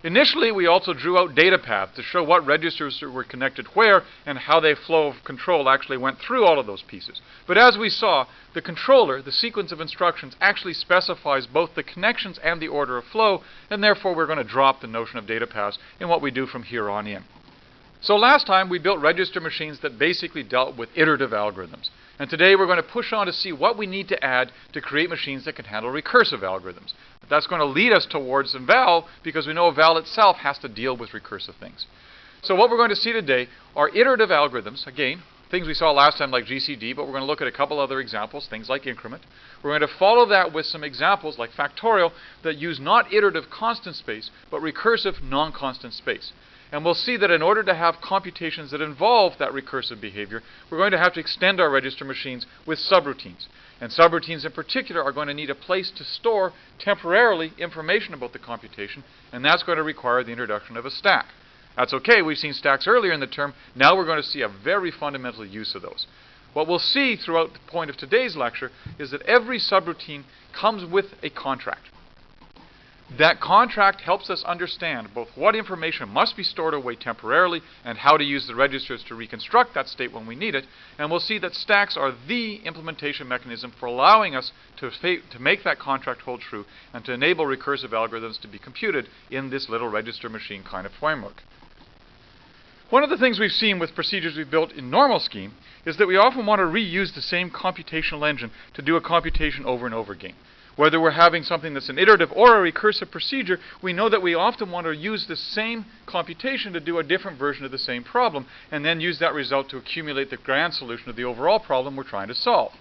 Initially, we also drew out data paths to show what registers were connected where and how their flow of control actually went through all of those pieces. But as we saw, the controller, the sequence of instructions, actually specifies both the connections and the order of flow, and therefore we're going to drop the notion of data paths in what we do from here on in. So last time we built register machines that basically dealt with iterative algorithms. And today we're going to push on to see what we need to add to create machines that can handle recursive algorithms. That's going to lead us towards val, because we know val itself has to deal with recursive things. So what we're going to see today are iterative algorithms, again, things we saw last time like GCD, but we're going to look at a couple other examples, things like increment. We're going to follow that with some examples like factorial that use not iterative constant space, but recursive non-constant space. And we'll see that in order to have computations that involve that recursive behavior, we're going to have to extend our register machines with subroutines. And subroutines in particular are going to need a place to store temporarily information about the computation, and that's going to require the introduction of a stack. That's okay, we've seen stacks earlier in the term. Now we're going to see a very fundamental use of those. What we'll see throughout the point of today's lecture is that every subroutine comes with a contract. That contract helps us understand both what information must be stored away temporarily and how to use the registers to reconstruct that state when we need it. And we'll see that stacks are the implementation mechanism for allowing us to make that contract hold true and to enable recursive algorithms to be computed in this little register machine kind of framework. One of the things we've seen with procedures we've built in normal scheme is that we often want to reuse the same computational engine to do a computation over and over again. Whether we're having something that's an iterative or a recursive procedure, we know that we often want to use the same computation to do a different version of the same problem, and then use that result to accumulate the grand solution of the overall problem we're trying to solve.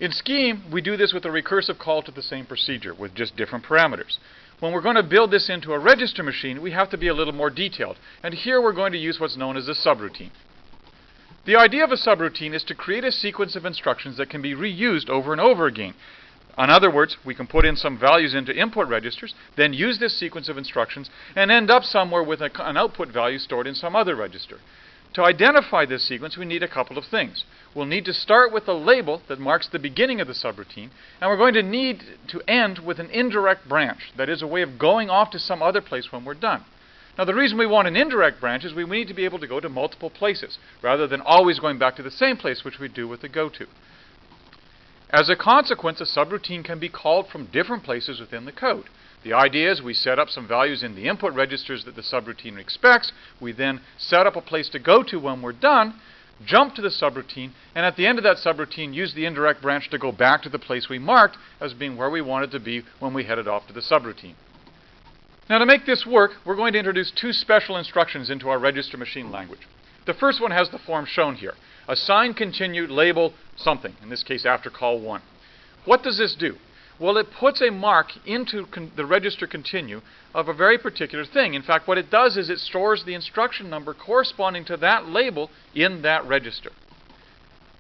In Scheme, we do this with a recursive call to the same procedure with just different parameters. When we're going to build this into a register machine, we have to be a little more detailed, and here we're going to use what's known as a subroutine. The idea of a subroutine is to create a sequence of instructions that can be reused over and over again. In other words, we can put in some values into input registers, then use this sequence of instructions, and end up somewhere with an output value stored in some other register. To identify this sequence, we need a couple of things. We'll need to start with a label that marks the beginning of the subroutine, and we're going to need to end with an indirect branch, that is a way of going off to some other place when we're done. Now the reason we want an indirect branch is we need to be able to go to multiple places, rather than always going back to the same place, which we do with the goto. As a consequence, a subroutine can be called from different places within the code. The idea is we set up some values in the input registers that the subroutine expects. We then set up a place to go to when we're done, jump to the subroutine, and at the end of that subroutine use the indirect branch to go back to the place we marked as being where we wanted to be when we headed off to the subroutine. Now to make this work, we're going to introduce two special instructions into our register machine language. The first one has the form shown here. Assign, continue, label something, in this case after call 1. What does this do? Well, it puts a mark into the register continue of a very particular thing. In fact, what it does is it stores the instruction number corresponding to that label in that register.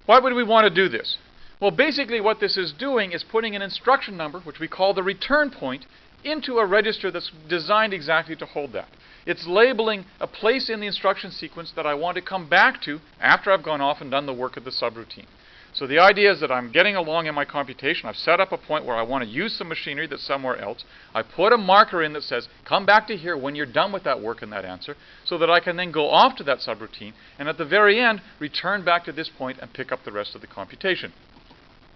Why would we want to do this? Well, basically what this is doing is putting an instruction number, which we call the return point, into a register that's designed exactly to hold that. It's labeling a place in the instruction sequence that I want to come back to after I've gone off and done the work of the subroutine. So the idea is that I'm getting along in my computation. I've set up a point where I want to use some machinery that's somewhere else. I put a marker in that says, come back to here when you're done with that work and that answer, so that I can then go off to that subroutine and at the very end return back to this point and pick up the rest of the computation.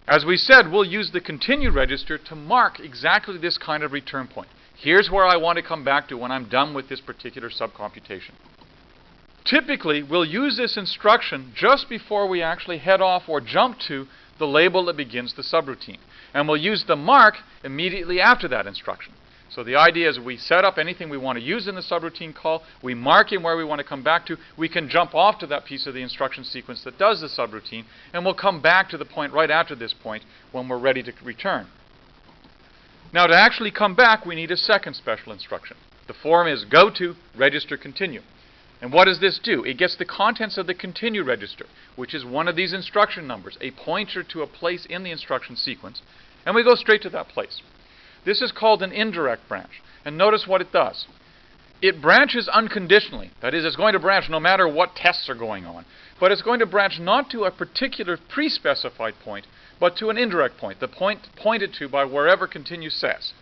As we said, we'll use the continue register to mark exactly this kind of return point. Here's where I want to come back to when I'm done with this particular subcomputation. Typically, we'll use this instruction just before we actually head off or jump to the label that begins the subroutine. And we'll use the mark immediately after that instruction. So the idea is we set up anything we want to use in the subroutine call, we mark in where we want to come back to, we can jump off to that piece of the instruction sequence that does the subroutine, and we'll come back to the point right after this point when we're ready to return. Now to actually come back, we need a second special instruction. The form is go to register continue. And what does this do? It gets the contents of the continue register, which is one of these instruction numbers, a pointer to a place in the instruction sequence, and we go straight to that place. This is called an indirect branch. And notice what it does. It branches unconditionally. That is, it's going to branch no matter what tests are going on. But it's going to branch not to a particular pre-specified point, but to an indirect point, the point pointed to by wherever continue says.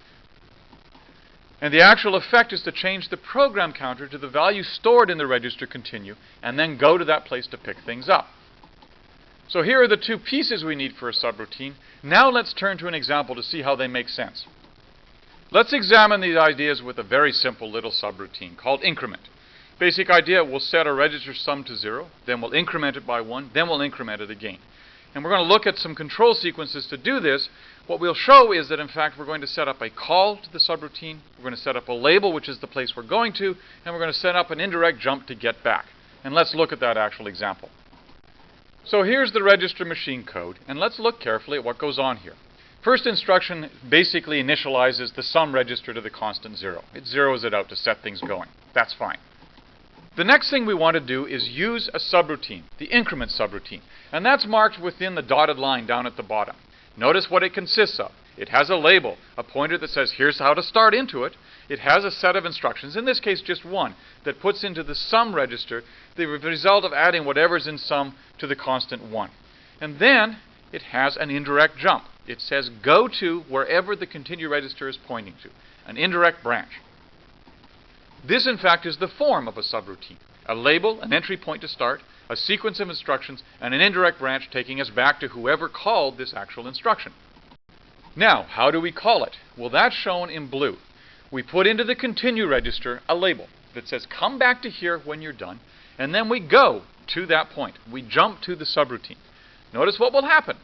And the actual effect is to change the program counter to the value stored in the register continue, and then go to that place to pick things up. So here are the two pieces we need for a subroutine. Now let's turn to an example to see how they make sense. Let's examine these ideas with a very simple little subroutine called increment. Basic idea, we'll set a register sum to 0, then we'll increment it by 1, then we'll increment it again. And we're going to look at some control sequences to do this. What we'll show is that, in fact, we're going to set up a call to the subroutine, we're going to set up a label, which is the place we're going to, and we're going to set up an indirect jump to get back. And let's look at that actual example. So here's the register machine code, and let's look carefully at what goes on here. First instruction basically initializes the sum register to the constant 0. It zeroes it out to set things going. That's fine. The next thing we want to do is use a subroutine, the increment subroutine, and that's marked within the dotted line down at the bottom. Notice what it consists of. It has a label, a pointer that says here's how to start into it. It has a set of instructions, in this case just one, that puts into the sum register the result of adding whatever's in sum to the constant 1. And then it has an indirect jump. It says go to wherever the continue register is pointing to, an indirect branch. This, in fact, is the form of a subroutine. A label, an entry point to start, a sequence of instructions, and an indirect branch taking us back to whoever called this actual instruction. Now, how do we call it? Well, that's shown in blue. We put into the continue register a label that says come back to here when you're done, and then we go to that point. We jump to the subroutine. Notice what will happen.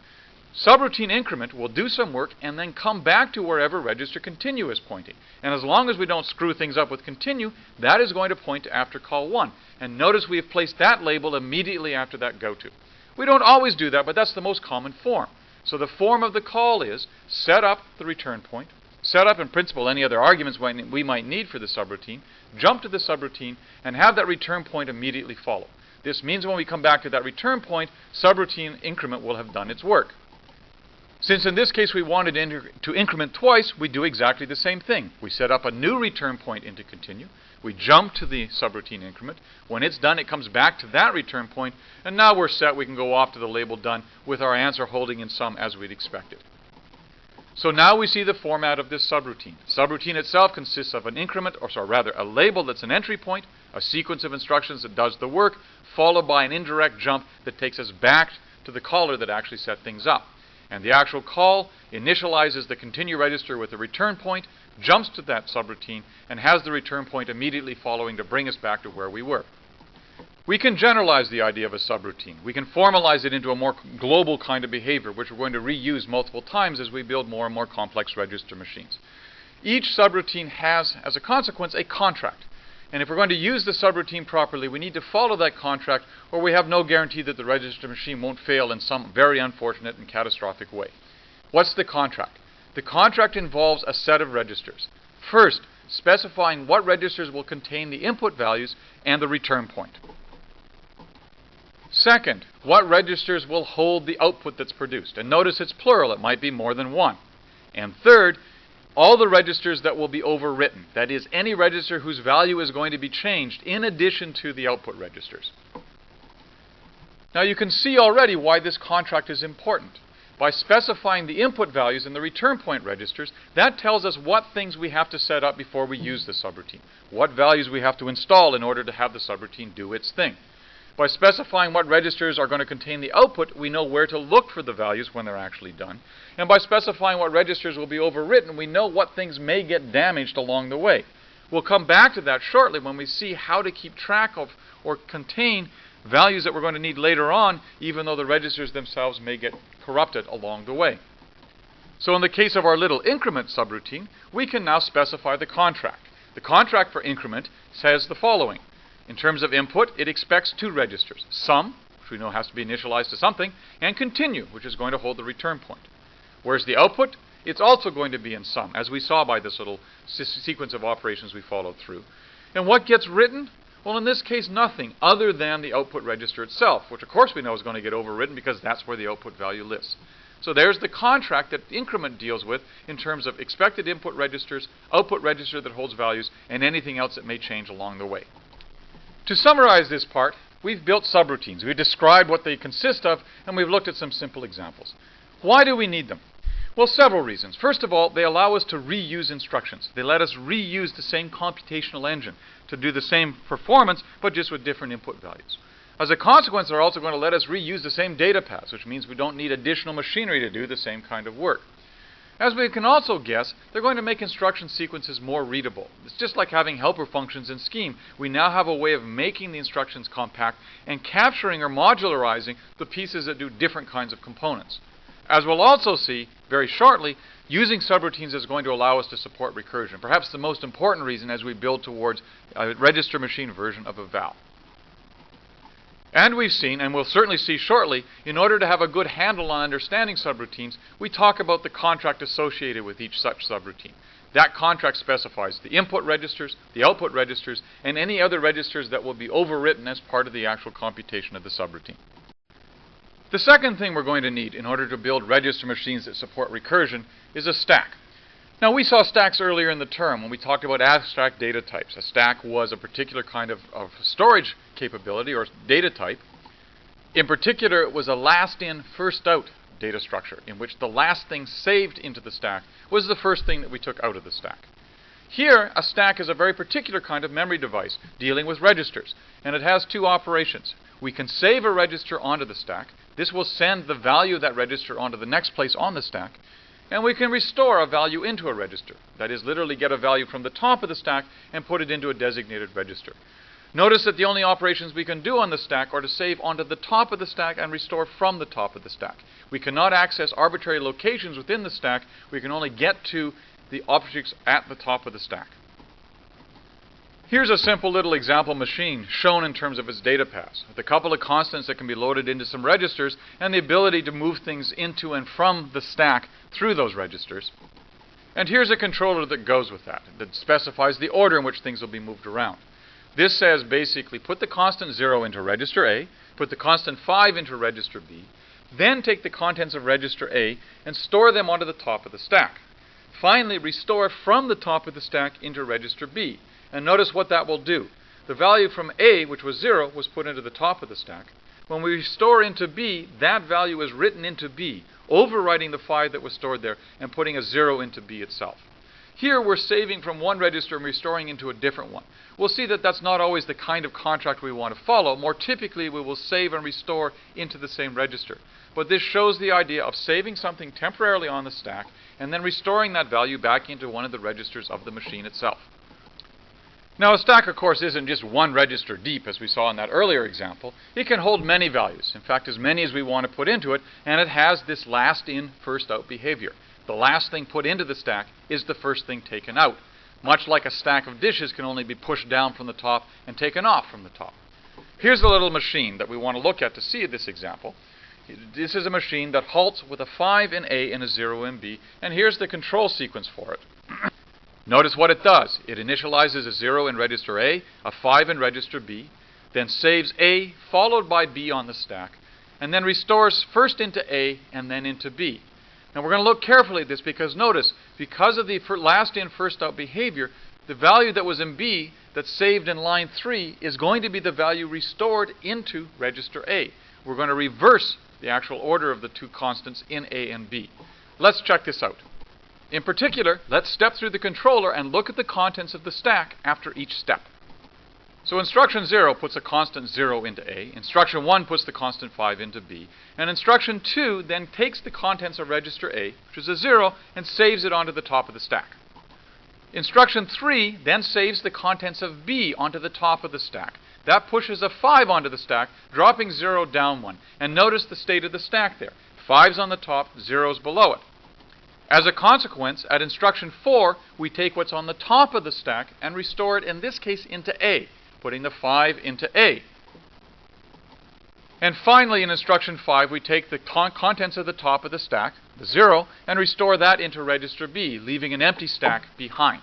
Subroutine increment will do some work and then come back to wherever register continue is pointing. And as long as we don't screw things up with continue, that is going to point to after call 1. And notice we have placed that label immediately after that go to. We don't always do that, but that's the most common form. So the form of the call is set up the return point, set up in principle any other arguments we might need for the subroutine, jump to the subroutine, and have that return point immediately follow. This means when we come back to that return point, subroutine increment will have done its work. Since in this case we wanted to increment twice, we do exactly the same thing. We set up a new return point into continue. We jump to the subroutine increment. When it's done, it comes back to that return point, and now we're set. We can go off to the label done with our answer holding in sum as we'd expected. So now we see the format of this subroutine. Subroutine itself consists of an increment, a label that's an entry point, a sequence of instructions that does the work, followed by an indirect jump that takes us back to the caller that actually set things up. And the actual call initializes the continue register with a return point, jumps to that subroutine, and has the return point immediately following to bring us back to where we were. We can generalize the idea of a subroutine. We can formalize it into a more global kind of behavior, which we're going to reuse multiple times as we build more and more complex register machines. Each subroutine has, as a consequence, a contract. And if we're going to use the subroutine properly, we need to follow that contract, or we have no guarantee that the register machine won't fail in some very unfortunate and catastrophic way. What's the contract? The contract involves a set of registers. First, specifying what registers will contain the input values and the return point. Second, what registers will hold the output that's produced. And notice it's plural, it might be more than one. And third, all the registers that will be overwritten. That is, any register whose value is going to be changed in addition to the output registers. Now you can see already why this contract is important. By specifying the input values in the return point registers, that tells us what things we have to set up before we use the subroutine. What values we have to install in order to have the subroutine do its thing. By specifying what registers are going to contain the output, we know where to look for the values when they're actually done. And by specifying what registers will be overwritten, we know what things may get damaged along the way. We'll come back to that shortly when we see how to keep track of or contain values that we're going to need later on, even though the registers themselves may get corrupted along the way. So in the case of our little increment subroutine, we can now specify the contract. The contract for increment says the following. In terms of input, it expects two registers, sum, which we know has to be initialized to something, and continue, which is going to hold the return point. Whereas the output, it's also going to be in sum, as we saw by this little sequence of operations we followed through. And what gets written? Well, in this case, nothing other than the output register itself, which of course we know is going to get overwritten because that's where the output value lives. So there's the contract that the increment deals with in terms of expected input registers, output register that holds values, and anything else that may change along the way. To summarize this part, we've built subroutines. We've described what they consist of, and we've looked at some simple examples. Why do we need them? Well, several reasons. First of all, they allow us to reuse instructions. They let us reuse the same computational engine to do the same performance, but just with different input values. As a consequence, they're also going to let us reuse the same data paths, which means we don't need additional machinery to do the same kind of work. As we can also guess, they're going to make instruction sequences more readable. It's just like having helper functions in Scheme. We now have a way of making the instructions compact and capturing or modularizing the pieces that do different kinds of components. As we'll also see very shortly, using subroutines is going to allow us to support recursion, perhaps the most important reason as we build towards a register machine version of a val. And we've seen, and we'll certainly see shortly, in order to have a good handle on understanding subroutines, we talk about the contract associated with each such subroutine. That contract specifies the input registers, the output registers, and any other registers that will be overwritten as part of the actual computation of the subroutine. The second thing we're going to need in order to build register machines that support recursion is a stack. Now, we saw stacks earlier in the term when we talked about abstract data types. A stack was a particular kind of storage capability or data type. In particular, it was a last-in, first-out data structure in which the last thing saved into the stack was the first thing that we took out of the stack. Here, a stack is a very particular kind of memory device dealing with registers, and it has two operations. We can save a register onto the stack. This will send the value of that register onto the next place on the stack. And we can restore a value into a register. That is, literally get a value from the top of the stack and put it into a designated register. Notice that the only operations we can do on the stack are to save onto the top of the stack and restore from the top of the stack. We cannot access arbitrary locations within the stack. We can only get to the objects at the top of the stack. Here's a simple little example machine shown in terms of its data paths, with a couple of constants that can be loaded into some registers and the ability to move things into and from the stack through those registers. And here's a controller that goes with that specifies the order in which things will be moved around. This says basically put the constant 0 into register A, put the constant 5 into register B, then take the contents of register A and store them onto the top of the stack. Finally, restore from the top of the stack into register B. And notice what that will do. The value from A, which was 0, was put into the top of the stack. When we restore into B, that value is written into B, overwriting the 5 that was stored there and putting a 0 into B itself. Here we're saving from one register and restoring into a different one. We'll see that that's not always the kind of contract we want to follow. More typically, we will save and restore into the same register. But this shows the idea of saving something temporarily on the stack and then restoring that value back into one of the registers of the machine itself. Now, a stack, of course, isn't just one register deep, as we saw in that earlier example. It can hold many values, in fact, as many as we want to put into it, and it has this last-in, first-out behavior. The last thing put into the stack is the first thing taken out, much like a stack of dishes can only be pushed down from the top and taken off from the top. Here's a little machine that we want to look at to see this example. This is a machine that halts with a 5 in A and a 0 in B, and here's the control sequence for it. Notice what it does. It initializes a 0 in register A, a 5 in register B, then saves A followed by B on the stack, and then restores first into A and then into B. Now we're going to look carefully at this because notice, because of the last in first out behavior, the value that was in B that's saved in line 3 is going to be the value restored into register A. We're going to reverse the actual order of the two constants in A and B. Let's check this out. In particular, let's step through the controller and look at the contents of the stack after each step. So instruction 0 puts a constant 0 into A, instruction 1 puts the constant 5 into B, and instruction 2 then takes the contents of register A, which is a 0, and saves it onto the top of the stack. Instruction 3 then saves the contents of B onto the top of the stack. That pushes a 5 onto the stack, dropping 0 down 1. And notice the state of the stack there. 5's on the top, 0's below it. As a consequence, at instruction 4, we take what's on the top of the stack and restore it, in this case, into A, putting the 5 into A. And finally, in instruction 5, we take the contents of the top of the stack, the 0, and restore that into register B, leaving an empty stack behind.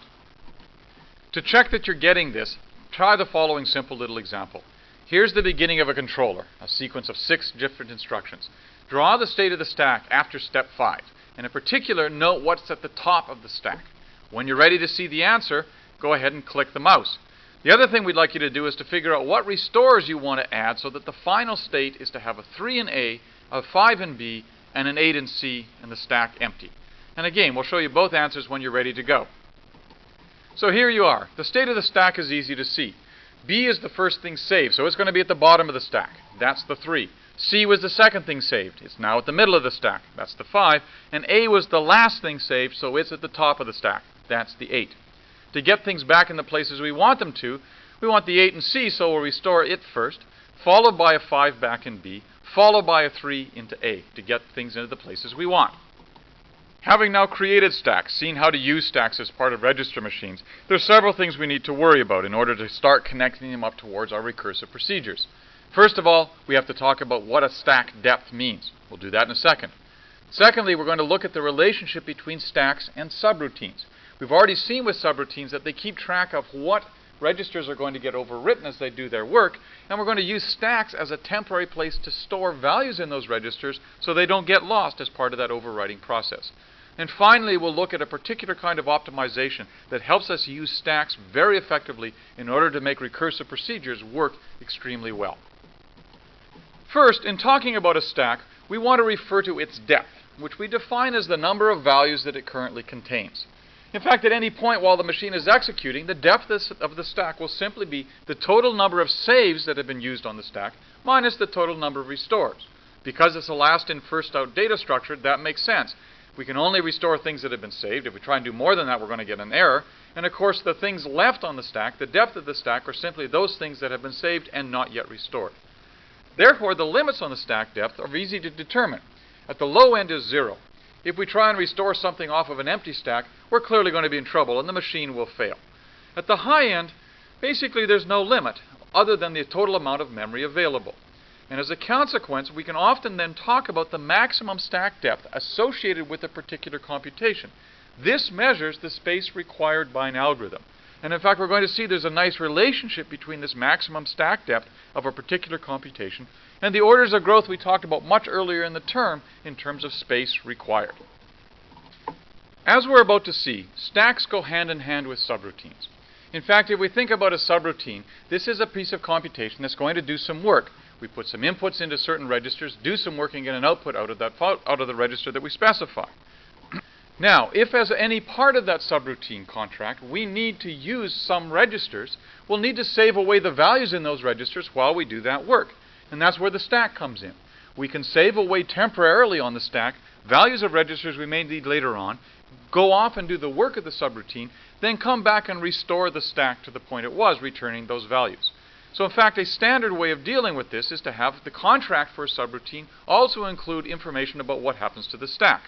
To check that you're getting this, try the following simple little example. Here's the beginning of a controller, a sequence of 6 different instructions. Draw the state of the stack after step 5. And in particular, note what's at the top of the stack. When you're ready to see the answer, go ahead and click the mouse. The other thing we'd like you to do is to figure out what restores you want to add so that the final state is to have a 3 in A, a 5 in B, and an 8 in C, and the stack empty. And again, we'll show you both answers when you're ready to go. So here you are. The state of the stack is easy to see. B is the first thing saved, so it's going to be at the bottom of the stack. That's the 3. C was the second thing saved. It's now at the middle of the stack. That's the 5. And A was the last thing saved, so it's at the top of the stack. That's the 8. To get things back in the places we want them to, we want the 8 in C, so we'll restore it first, followed by a 5 back in B, followed by a 3 into A to get things into the places we want. Having now created stacks, seen how to use stacks as part of register machines, there are several things we need to worry about in order to start connecting them up towards our recursive procedures. First of all, we have to talk about what a stack depth means. We'll do that in a second. Secondly, we're going to look at the relationship between stacks and subroutines. We've already seen with subroutines that they keep track of what registers are going to get overwritten as they do their work, and we're going to use stacks as a temporary place to store values in those registers so they don't get lost as part of that overwriting process. And finally, we'll look at a particular kind of optimization that helps us use stacks very effectively in order to make recursive procedures work extremely well. First, in talking about a stack, we want to refer to its depth, which we define as the number of values that it currently contains. In fact, at any point while the machine is executing, the depth of the stack will simply be the total number of saves that have been used on the stack minus the total number of restores. Because it's a last in, first out data structure, that makes sense. We can only restore things that have been saved. If we try and do more than that, we're going to get an error. And of course, the things left on the stack, the depth of the stack, are simply those things that have been saved and not yet restored. Therefore, the limits on the stack depth are easy to determine. At the low end is 0. If we try and restore something off of an empty stack, we're clearly going to be in trouble and the machine will fail. At the high end, basically there's no limit other than the total amount of memory available. And as a consequence, we can often then talk about the maximum stack depth associated with a particular computation. This measures the space required by an algorithm. And in fact, we're going to see there's a nice relationship between this maximum stack depth of a particular computation and the orders of growth we talked about much earlier in the term in terms of space required. As we're about to see, stacks go hand in hand with subroutines. In fact, if we think about a subroutine, this is a piece of computation that's going to do some work. We put some inputs into certain registers, do some work, and get an output out of the register that we specify. Now, if as any part of that subroutine contract we need to use some registers, we'll need to save away the values in those registers while we do that work. And that's where the stack comes in. We can save away temporarily on the stack values of registers we may need later on, go off and do the work of the subroutine, then come back and restore the stack to the point it was, returning those values. So in fact, a standard way of dealing with this is to have the contract for a subroutine also include information about what happens to the stack.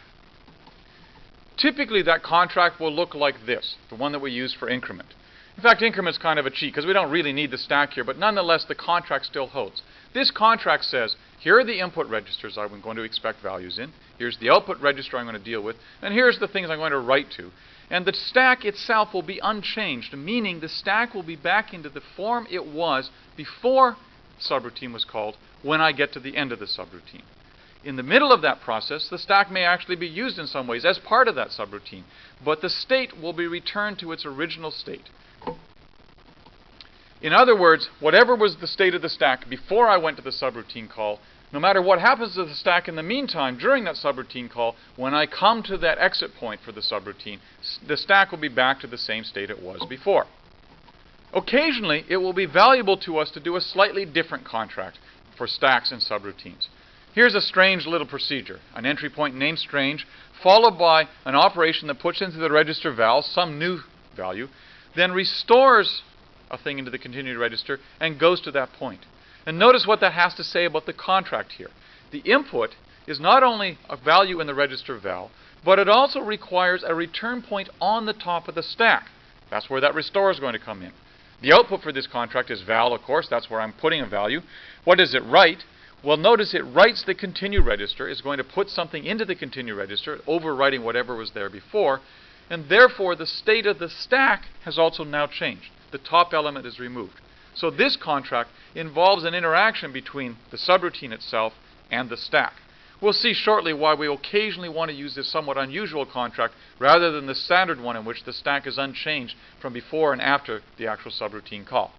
Typically, that contract will look like this, the one that we use for increment. In fact, increment's kind of a cheat because we don't really need the stack here, but nonetheless, the contract still holds. This contract says, here are the input registers I'm going to expect values in, here's the output register I'm going to deal with, and here's the things I'm going to write to. And the stack itself will be unchanged, meaning the stack will be back into the form it was before subroutine was called when I get to the end of the subroutine. In the middle of that process, the stack may actually be used in some ways as part of that subroutine, but the state will be returned to its original state. In other words, whatever was the state of the stack before I went to the subroutine call, no matter what happens to the stack in the meantime during that subroutine call, when I come to that exit point for the subroutine, the stack will be back to the same state it was before. Occasionally, it will be valuable to us to do a slightly different contract for stacks and subroutines. Here's a strange little procedure, an entry point named strange, followed by an operation that puts into the register val some new value, then restores a thing into the continued register and goes to that point. And notice what that has to say about the contract here. The input is not only a value in the register val, but it also requires a return point on the top of the stack. That's where that restore is going to come in. The output for this contract is val, of course. That's where I'm putting a value. What does it write? Well, notice it writes the continue register, is going to put something into the continue register, overwriting whatever was there before, and therefore the state of the stack has also now changed. The top element is removed. So this contract involves an interaction between the subroutine itself and the stack. We'll see shortly why we occasionally want to use this somewhat unusual contract rather than the standard one in which the stack is unchanged from before and after the actual subroutine call.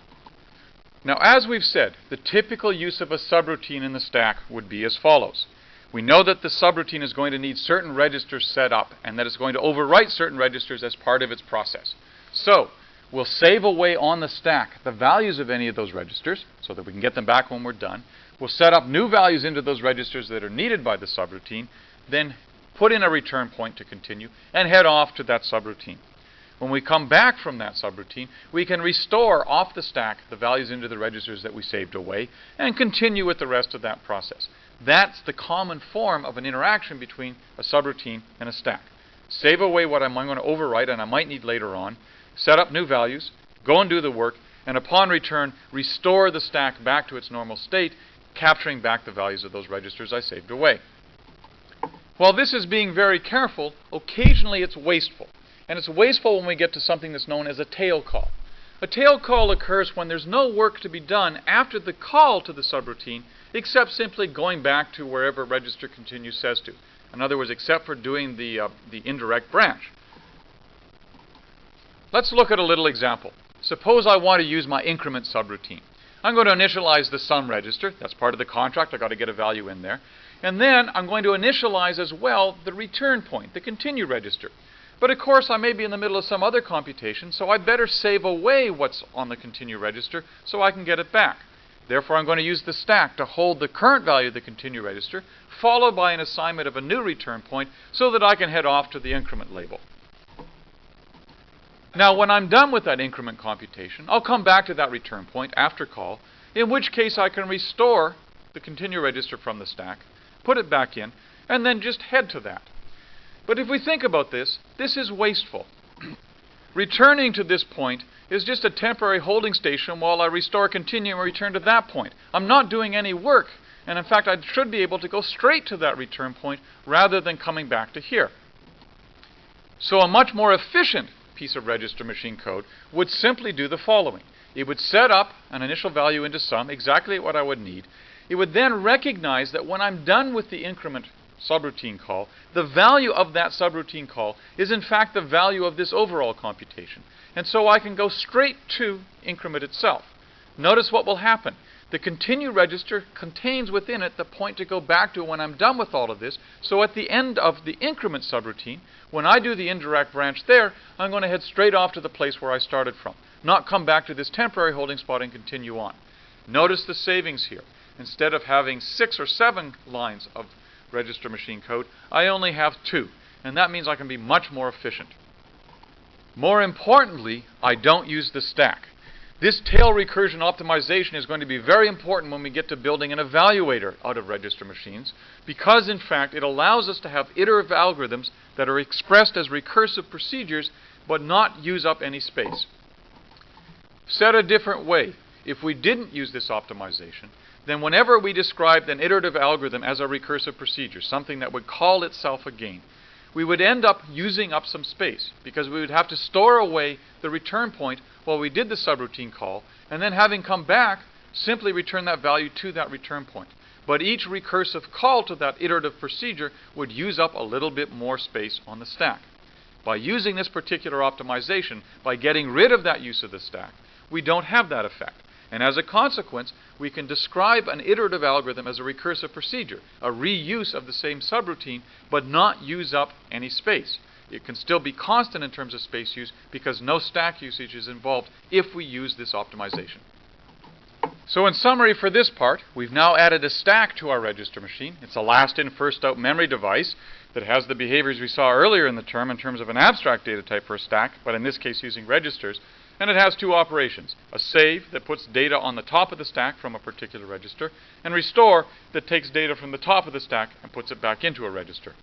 Now, as we've said, the typical use of a subroutine in the stack would be as follows. We know that the subroutine is going to need certain registers set up and that it's going to overwrite certain registers as part of its process. So we'll save away on the stack the values of any of those registers so that we can get them back when we're done. We'll set up new values into those registers that are needed by the subroutine, then put in a return point to continue, and head off to that subroutine. When we come back from that subroutine, we can restore off the stack the values into the registers that we saved away and continue with the rest of that process. That's the common form of an interaction between a subroutine and a stack. Save away what I'm going to overwrite and I might need later on, set up new values, go and do the work, and upon return, restore the stack back to its normal state, capturing back the values of those registers I saved away. While this is being very careful, occasionally it's wasteful. And it's wasteful when we get to something that's known as a tail call. A tail call occurs when there's no work to be done after the call to the subroutine, except simply going back to wherever register continue says to. In other words, except for doing the indirect branch. Let's look at a little example. Suppose I want to use my increment subroutine. I'm going to initialize the sum register. That's part of the contract. I've got to get a value in there. And then I'm going to initialize as well the return point, the continue register. But of course, I may be in the middle of some other computation, so I better save away what's on the continue register so I can get it back. Therefore, I'm going to use the stack to hold the current value of the continue register, followed by an assignment of a new return point so that I can head off to the increment label. Now, when I'm done with that increment computation, I'll come back to that return point after call, in which case I can restore the continue register from the stack, put it back in, and then just head to that. But if we think about this, this is wasteful. Returning to this point is just a temporary holding station while I restore, continue, and return to that point. I'm not doing any work, and in fact I should be able to go straight to that return point rather than coming back to here. So a much more efficient piece of register machine code would simply do the following. It would set up an initial value into sum, exactly what I would need. It would then recognize that when I'm done with the increment subroutine call, the value of that subroutine call is in fact the value of this overall computation. And so I can go straight to increment itself. Notice what will happen. The continue register contains within it the point to go back to when I'm done with all of this. So at the end of the increment subroutine, when I do the indirect branch there, I'm going to head straight off to the place where I started from, not come back to this temporary holding spot and continue on. Notice the savings here. Instead of having 6 or 7 lines of register machine code, I only have 2, and that means I can be much more efficient. More importantly, I don't use the stack. This tail recursion optimization is going to be very important when we get to building an evaluator out of register machines, because in fact it allows us to have iterative algorithms that are expressed as recursive procedures but not use up any space. Said a different way, if we didn't use this optimization, then whenever we described an iterative algorithm as a recursive procedure, something that would call itself again, we would end up using up some space because we would have to store away the return point while we did the subroutine call, and then having come back, simply return that value to that return point. But each recursive call to that iterative procedure would use up a little bit more space on the stack. By using this particular optimization, by getting rid of that use of the stack, we don't have that effect. And as a consequence, we can describe an iterative algorithm as a recursive procedure, a reuse of the same subroutine, but not use up any space. It can still be constant in terms of space use because no stack usage is involved if we use this optimization. So in summary for this part, we've now added a stack to our register machine. It's a last in, first out memory device that has the behaviors we saw earlier in the term in terms of an abstract data type for a stack, but in this case using registers. And it has 2 operations, a save that puts data on the top of the stack from a particular register, and restore that takes data from the top of the stack and puts it back into a register.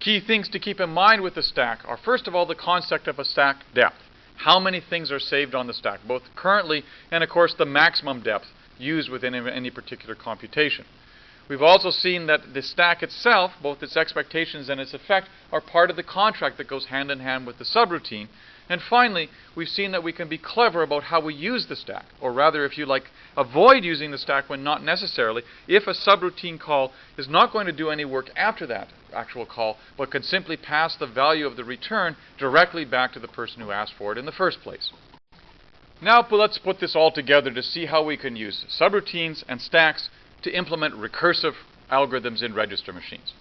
Key things to keep in mind with the stack are first of all the concept of a stack depth. How many things are saved on the stack, both currently and of course the maximum depth used within any particular computation. We've also seen that the stack itself, both its expectations and its effect, are part of the contract that goes hand in hand with the subroutine. And finally, we've seen that we can be clever about how we use the stack, or rather, if you like, avoid using the stack when not necessarily, if a subroutine call is not going to do any work after that actual call, but can simply pass the value of the return directly back to the person who asked for it in the first place. Now let's put this all together to see how we can use subroutines and stacks to implement recursive algorithms in register machines.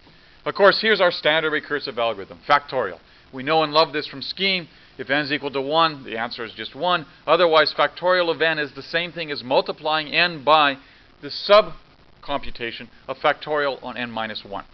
Of course, here's our standard recursive algorithm, factorial. We know and love this from scheme. If n is equal to 1, the answer is just 1. Otherwise, factorial of n is the same thing as multiplying n by the sub-computation of factorial on n minus 1.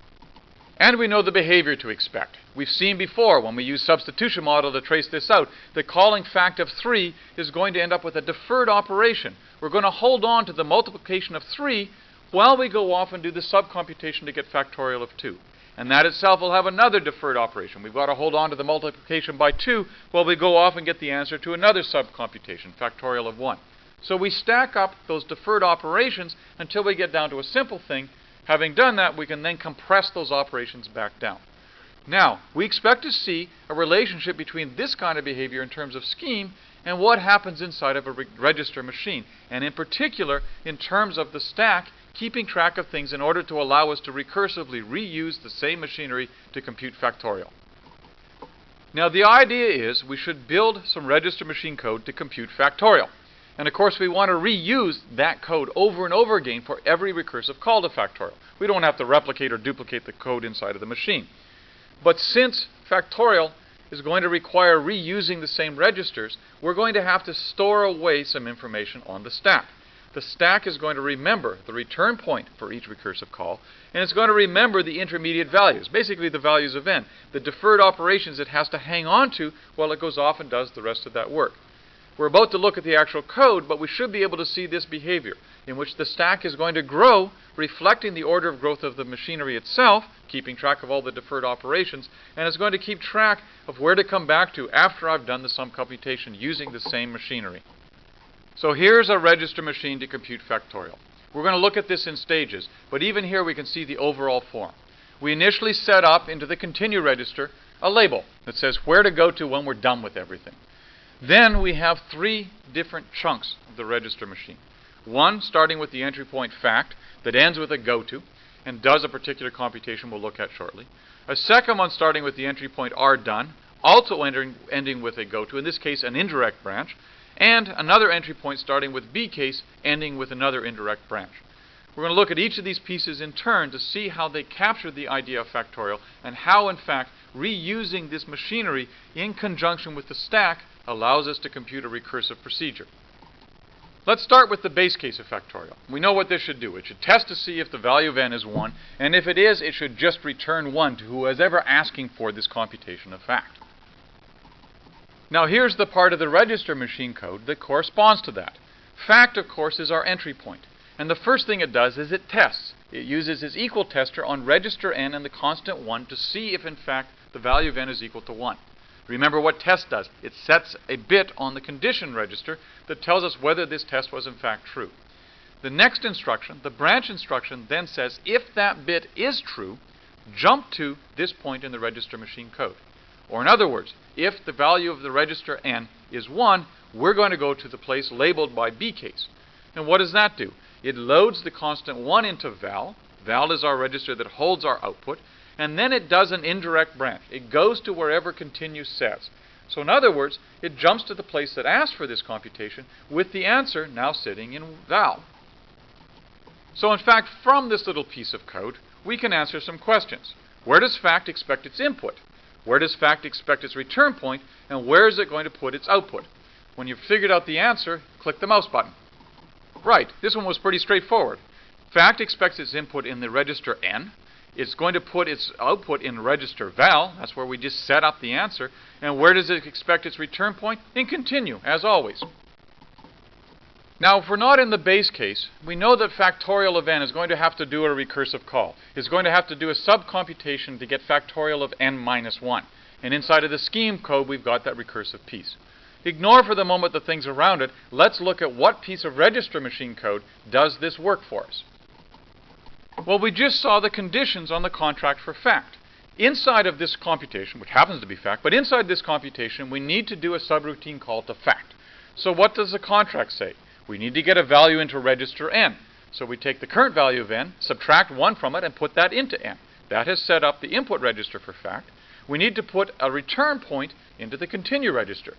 And we know the behavior to expect. We've seen before, when we use substitution model to trace this out, that calling fact of 3 is going to end up with a deferred operation. We're going to hold on to the multiplication of 3 while we go off and do the subcomputation to get factorial of 2. And that itself will have another deferred operation. We've got to hold on to the multiplication by 2 while we go off and get the answer to another subcomputation, factorial of 1. So we stack up those deferred operations until we get down to a simple thing. Having done that, we can then compress those operations back down. Now, we expect to see a relationship between this kind of behavior in terms of scheme and what happens inside of a register machine, and in particular, in terms of the stack, keeping track of things in order to allow us to recursively reuse the same machinery to compute factorial. Now, the idea is we should build some register machine code to compute factorial. And of course, we want to reuse that code over and over again for every recursive call to factorial. We don't have to replicate or duplicate the code inside of the machine. But since factorial is going to require reusing the same registers, we're going to have to store away some information on the stack. The stack is going to remember the return point for each recursive call, and it's going to remember the intermediate values, basically the values of n, the deferred operations it has to hang on to while it goes off and does the rest of that work. We're about to look at the actual code, but we should be able to see this behavior, in which the stack is going to grow, reflecting the order of growth of the machinery itself, keeping track of all the deferred operations, and it's going to keep track of where to come back to after I've done the sum computation using the same machinery. So here's a register machine to compute factorial. We're going to look at this in stages, but even here we can see the overall form. We initially set up into the continue register a label that says where to go to when we're done with everything. Then we have 3 different chunks of the register machine. One starting with the entry point fact that ends with a goto and does a particular computation we'll look at shortly. A second one starting with the entry point rdone, also ending with a goto, in this case an indirect branch, and another entry point starting with bcase ending with another indirect branch. We're going to look at each of these pieces in turn to see how they capture the idea of factorial and how, in fact, reusing this machinery in conjunction with the stack allows us to compute a recursive procedure. Let's start with the base case of factorial. We know what this should do. It should test to see if the value of n is 1, and if it is, it should just return 1 to whoever asking for this computation of fact. Now here's the part of the register machine code that corresponds to that. Fact, of course, is our entry point. And the first thing it does is it tests. It uses its equal tester on register n and the constant 1 to see if, in fact, the value of n is equal to 1. Remember what test does. It sets a bit on the condition register that tells us whether this test was in fact true. The next instruction, the branch instruction, then says if that bit is true, jump to this point in the register machine code. Or in other words, if the value of the register n is 1, we're going to go to the place labeled by bcase. And what does that do? It loads the constant 1 into val. Val is our register that holds our output. And then it does an indirect branch. It goes to wherever continue says. So in other words, it jumps to the place that asked for this computation with the answer now sitting in val. So in fact, from this little piece of code, we can answer some questions. Where does fact expect its input? Where does fact expect its return point? And where is it going to put its output? When you've figured out the answer, click the mouse button. Right, this one was pretty straightforward. Fact expects its input in the register n. It's going to put its output in register val. That's where we just set up the answer. And where does it expect its return point? In continue, as always. Now, if we're not in the base case, we know that factorial of n is going to have to do a recursive call. It's going to have to do a subcomputation to get factorial of n minus 1. And inside of the scheme code, we've got that recursive piece. Ignore for the moment the things around it. Let's look at what piece of register machine code does this work for us. Well, we just saw the conditions on the contract for fact. Inside of this computation, which happens to be fact, but inside this computation, we need to do a subroutine call to fact. So what does the contract say? We need to get a value into register n. So we take the current value of n, subtract 1 from it, and put that into n. That has set up the input register for fact. We need to put a return point into the continue register.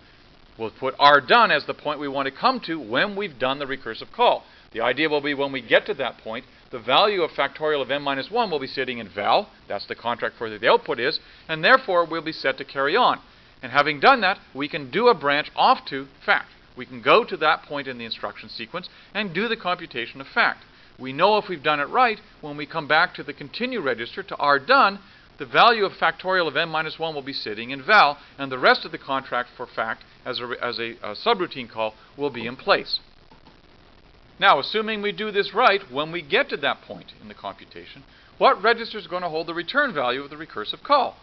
We'll put rdone as the point we want to come to when we've done the recursive call. The idea will be when we get to that point, the value of factorial of n minus 1 will be sitting in val. That's the contract for the output is, and therefore will be set to carry on. And having done that, we can do a branch off to fact. We can go to that point in the instruction sequence and do the computation of fact. We know if we've done it right, when we come back to the continue register, to R done, the value of factorial of n minus 1 will be sitting in val, and the rest of the contract for fact as a subroutine call will be in place. Now, assuming we do this right, when we get to that point in the computation, what register is going to hold the return value of the recursive call?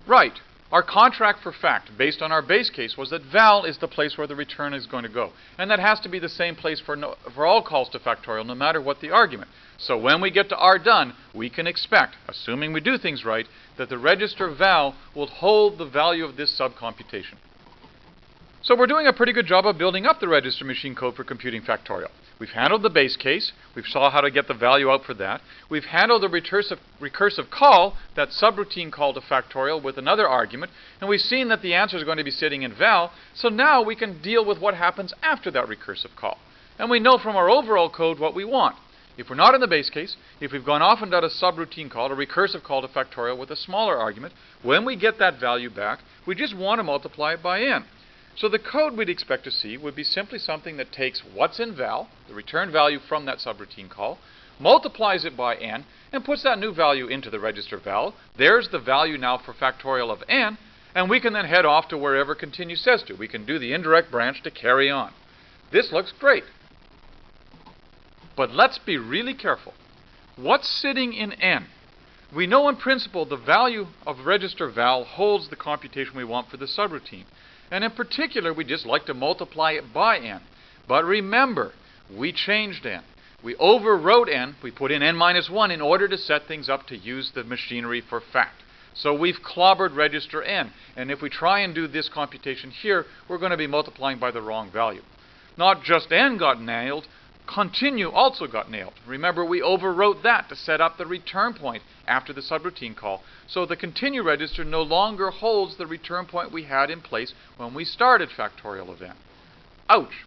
Right. Our contract for fact, based on our base case, was that val is the place where the return is going to go. And that has to be the same place for all calls to factorial, no matter what the argument. So when we get to R done, we can expect, assuming we do things right, that the register val will hold the value of this subcomputation. So we're doing a pretty good job of building up the register machine code for computing factorial. We've handled the base case. We've saw how to get the value out for that. We've handled the recursive call, that subroutine call to factorial with another argument, and we've seen that the answer is going to be sitting in val, so now we can deal with what happens after that recursive call. And we know from our overall code what we want. If we're not in the base case, if we've gone off and done a subroutine call, a recursive call to factorial with a smaller argument, when we get that value back, we just want to multiply it by n. So the code we'd expect to see would be simply something that takes what's in val, the return value from that subroutine call, multiplies it by n, and puts that new value into the register val. There's the value now for factorial of n, and we can then head off to wherever continue says to. We can do the indirect branch to carry on. This looks great. But let's be really careful. What's sitting in n? We know in principle the value of register val holds the computation we want for the subroutine. And in particular, we just like to multiply it by n. But remember, we changed n. We overwrote n. We put in n minus 1 in order to set things up to use the machinery for fact. So we've clobbered register n. And if we try and do this computation here, we're going to be multiplying by the wrong value. Not just n got nailed, continue also got nailed. Remember, we overwrote that to set up the return point after the subroutine call. So the continue register no longer holds the return point we had in place when we started factorial of n. Ouch.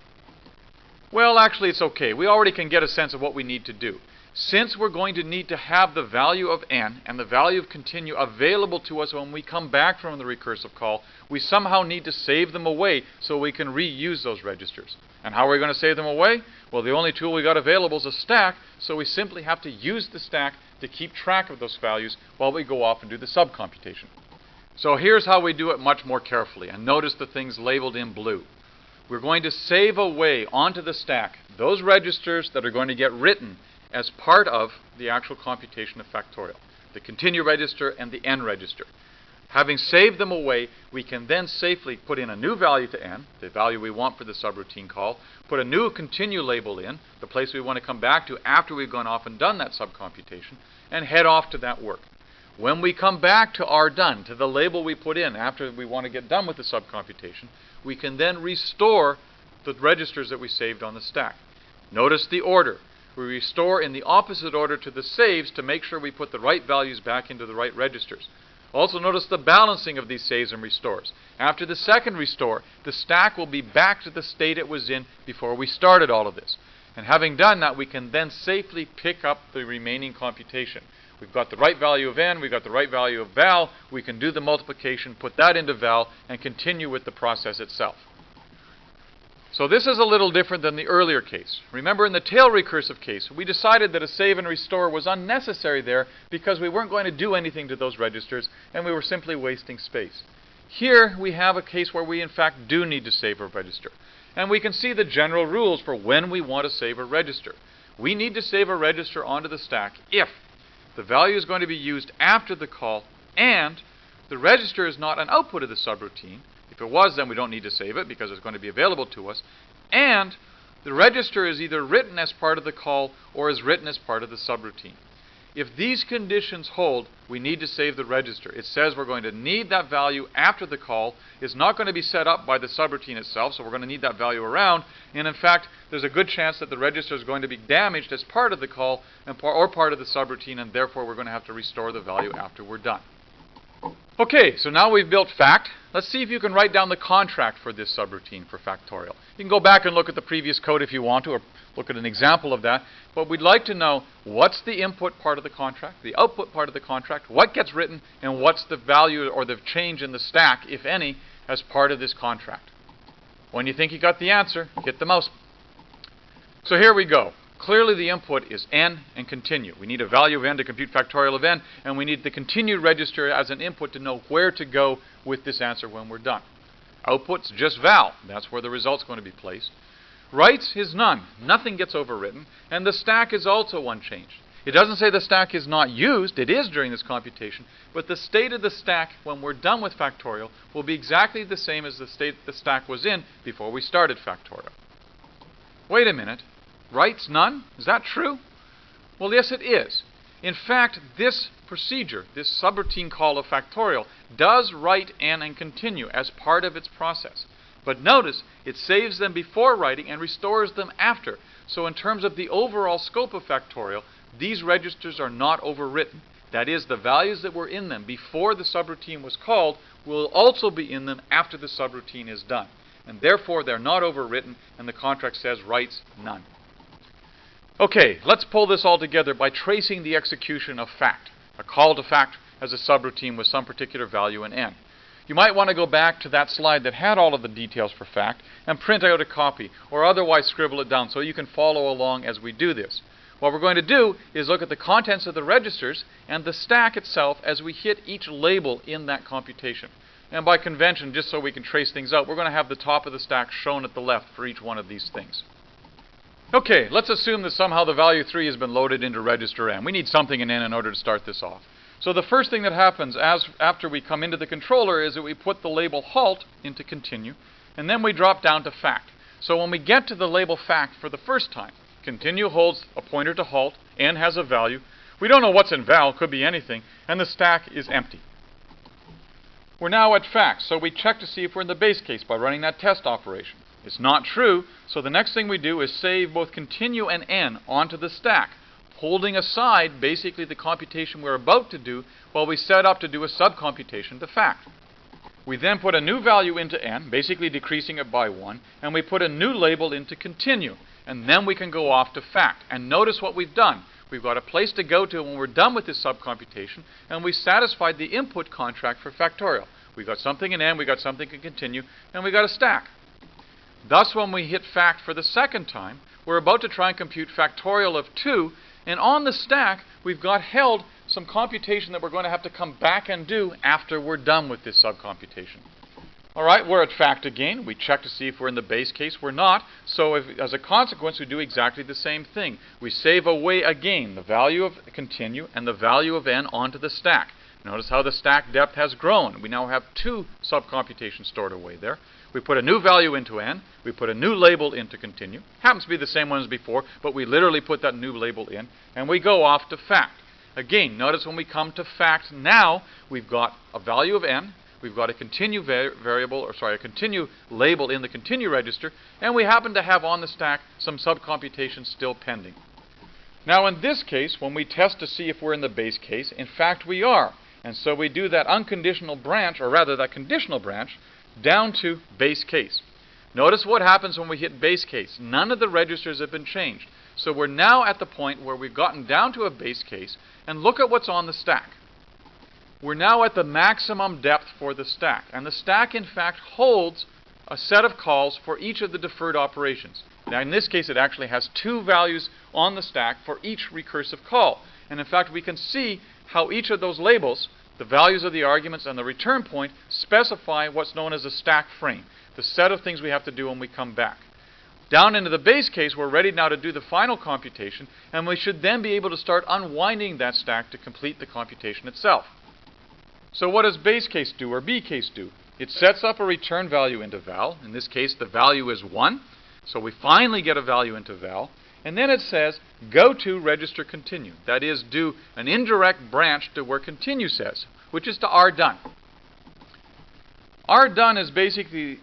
Well, actually, it's okay. We already can get a sense of what we need to do. Since we're going to need to have the value of n and the value of continue available to us when we come back from the recursive call, we somehow need to save them away so we can reuse those registers. And how are we going to save them away? Well, the only tool we got available is a stack, so we simply have to use the stack to keep track of those values while we go off and do the subcomputation. So here's how we do it much more carefully, and notice the things labeled in blue. We're going to save away onto the stack those registers that are going to get written as part of the actual computation of factorial, the continue register and the n register. Having saved them away, we can then safely put in a new value to n, the value we want for the subroutine call, put a new continue label in, the place we want to come back to after we've gone off and done that subcomputation, and head off to that work. When we come back to R done, to the label we put in after we want to get done with the subcomputation, we can then restore the registers that we saved on the stack. Notice the order. We restore in the opposite order to the saves to make sure we put the right values back into the right registers. Also notice the balancing of these saves and restores. After the second restore, the stack will be back to the state it was in before we started all of this. And having done that, we can then safely pick up the remaining computation. We've got the right value of n, we've got the right value of val, we can do the multiplication, put that into val, and continue with the process itself. So this is a little different than the earlier case. Remember, in the tail recursive case, we decided that a save and restore was unnecessary there because we weren't going to do anything to those registers and we were simply wasting space. Here we have a case where we in fact do need to save a register. And we can see the general rules for when we want to save a register. We need to save a register onto the stack if the value is going to be used after the call and the register is not an output of the subroutine. If it was, then we don't need to save it because it's going to be available to us. And the register is either written as part of the call or is written as part of the subroutine. If these conditions hold, we need to save the register. It says we're going to need that value after the call. It's not going to be set up by the subroutine itself, so we're going to need that value around. And in fact, there's a good chance that the register is going to be damaged as part of the call or part of the subroutine, and therefore we're going to have to restore the value after we're done. Okay, so now we've built fact. Let's see if you can write down the contract for this subroutine for factorial. You can go back and look at the previous code if you want to, or look at an example of that. But we'd like to know what's the input part of the contract, the output part of the contract, what gets written, and what's the value or the change in the stack, if any, as part of this contract. When you think you got the answer, hit the mouse. So here we go. Clearly the input is n and continue. We need a value of n to compute factorial of n, and we need the continue register as an input to know where to go with this answer when we're done. Output's just val. That's where the result's going to be placed. Writes is none. Nothing gets overwritten, and the stack is also unchanged. It doesn't say the stack is not used. It is during this computation, but the state of the stack when we're done with factorial will be exactly the same as the state the stack was in before we started factorial. Wait a minute. Writes none? Is that true? Well, yes, it is. In fact, this procedure, this subroutine call of factorial, does write n and continue as part of its process. But notice, it saves them before writing and restores them after. So in terms of the overall scope of factorial, these registers are not overwritten. That is, the values that were in them before the subroutine was called will also be in them after the subroutine is done. And therefore, they're not overwritten, and the contract says writes none. Okay, let's pull this all together by tracing the execution of fact, a call to fact as a subroutine with some particular value in n. You might want to go back to that slide that had all of the details for fact and print out a copy, or otherwise scribble it down so you can follow along as we do this. What we're going to do is look at the contents of the registers and the stack itself as we hit each label in that computation. And by convention, just so we can trace things out, we're going to have the top of the stack shown at the left for each one of these things. Okay, let's assume that somehow the value 3 has been loaded into register n. We need something in n in order to start this off. So the first thing that happens after we come into the controller is that we put the label halt into continue, and then we drop down to fact. So when we get to the label fact for the first time, continue holds a pointer to halt, n has a value. We don't know what's in val, could be anything, and the stack is empty. We're now at fact, so we check to see if we're in the base case by running that test operation. It's not true, so the next thing we do is save both continue and n onto the stack, holding aside basically the computation we're about to do while we set up to do a subcomputation to fact. We then put a new value into n, basically decreasing it by 1, and we put a new label into continue, and then we can go off to fact. And notice what we've done. We've got a place to go to when we're done with this subcomputation, and we satisfied the input contract for factorial. We've got something in n, we've got something in continue, and we've got a stack. Thus, when we hit fact for the second time, we're about to try and compute factorial of 2, and on the stack, we've got held some computation that we're going to have to come back and do after we're done with this subcomputation. All right, we're at fact again. We check to see if we're in the base case. We're not, so as a consequence, we do exactly the same thing. We save away again the value of continue and the value of n onto the stack. Notice how the stack depth has grown. We now have 2 subcomputations stored away there. We put a new value into n. We put a new label into continue. Happens to be the same one as before, but we literally put that new label in, and we go off to fact. Again, notice when we come to fact now, we've got a value of n. We've got a continue a continue label in the continue register, and we happen to have on the stack some subcomputations still pending. Now in this case, when we test to see if we're in the base case, in fact we are. And so we do that unconditional branch, or rather that conditional branch, down to base case. Notice what happens when we hit base case. None of the registers have been changed. So we're now at the point where we've gotten down to a base case, and look at what's on the stack. We're now at the maximum depth for the stack, and the stack in fact holds a set of calls for each of the deferred operations. Now in this case it actually has 2 values on the stack for each recursive call, and in fact we can see how each of those labels, the values of the arguments and the return point, specify what's known as a stack frame, the set of things we have to do when we come back. Down into the base case, we're ready now to do the final computation, and we should then be able to start unwinding that stack to complete the computation itself. So what does base case do, or B case do? It sets up a return value into val. In this case, the value is 1. So we finally get a value into val. And then it says, go to register continue. That is, do an indirect branch to where continue says, which is to R done. R done is basically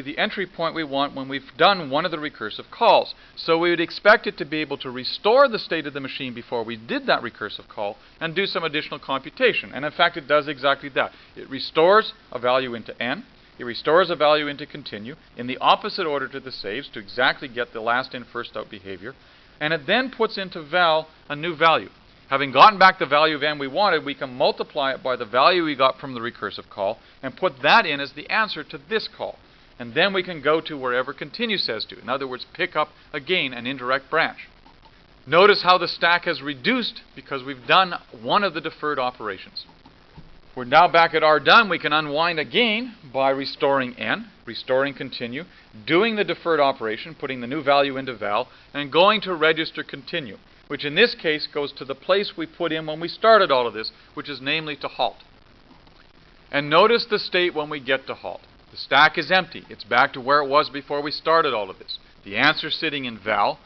the entry point we want when we've done one of the recursive calls. So we would expect it to be able to restore the state of the machine before we did that recursive call and do some additional computation. And in fact, it does exactly that. It restores a value into n. It restores a value into continue in the opposite order to the saves to exactly get the last in, first out behavior. And it then puts into val a new value. Having gotten back the value of n we wanted, we can multiply it by the value we got from the recursive call and put that in as the answer to this call. And then we can go to wherever continue says to. In other words, pick up, again, an indirect branch. Notice how the stack has reduced because we've done one of the deferred operations. We're now back at R done. We can unwind again by restoring n, restoring continue, doing the deferred operation, putting the new value into val, and going to register continue, which in this case goes to the place we put in when we started all of this, which is namely to halt. And notice the state when we get to halt. The stack is empty. It's back to where it was before we started all of this. The answer sitting in val,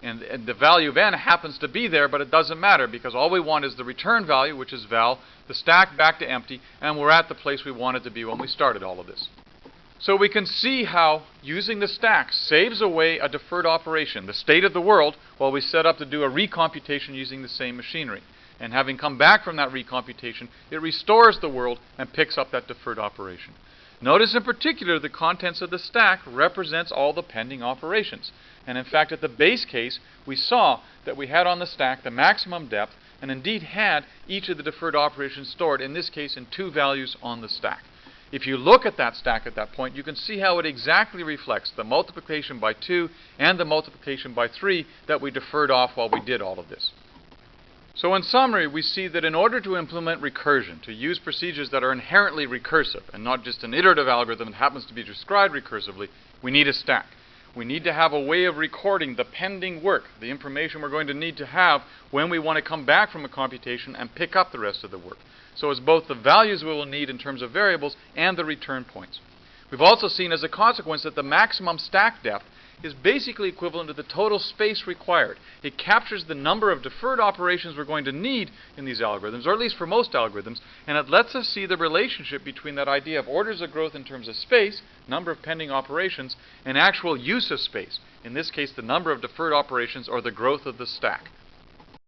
and the value of n happens to be there, but it doesn't matter because all we want is the return value, which is val, the stack back to empty, and we're at the place we wanted to be when we started all of this. So we can see how using the stack saves away a deferred operation, the state of the world, while we set up to do a recomputation using the same machinery. And having come back from that recomputation, it restores the world and picks up that deferred operation. Notice in particular the contents of the stack represents all the pending operations. And in fact, at the base case, we saw that we had on the stack the maximum depth and indeed had each of the deferred operations stored, in this case in 2 values on the stack. If you look at that stack at that point, you can see how it exactly reflects the multiplication by 2 and the multiplication by 3 that we deferred off while we did all of this. So in summary, we see that in order to implement recursion, to use procedures that are inherently recursive and not just an iterative algorithm that happens to be described recursively, we need a stack. We need to have a way of recording the pending work, the information we're going to need to have when we want to come back from a computation and pick up the rest of the work. So it's both the values we will need in terms of variables and the return points. We've also seen as a consequence that the maximum stack depth is basically equivalent to the total space required. It captures the number of deferred operations we're going to need in these algorithms, or at least for most algorithms, and it lets us see the relationship between that idea of orders of growth in terms of space, number of pending operations, and actual use of space. In this case, the number of deferred operations or the growth of the stack.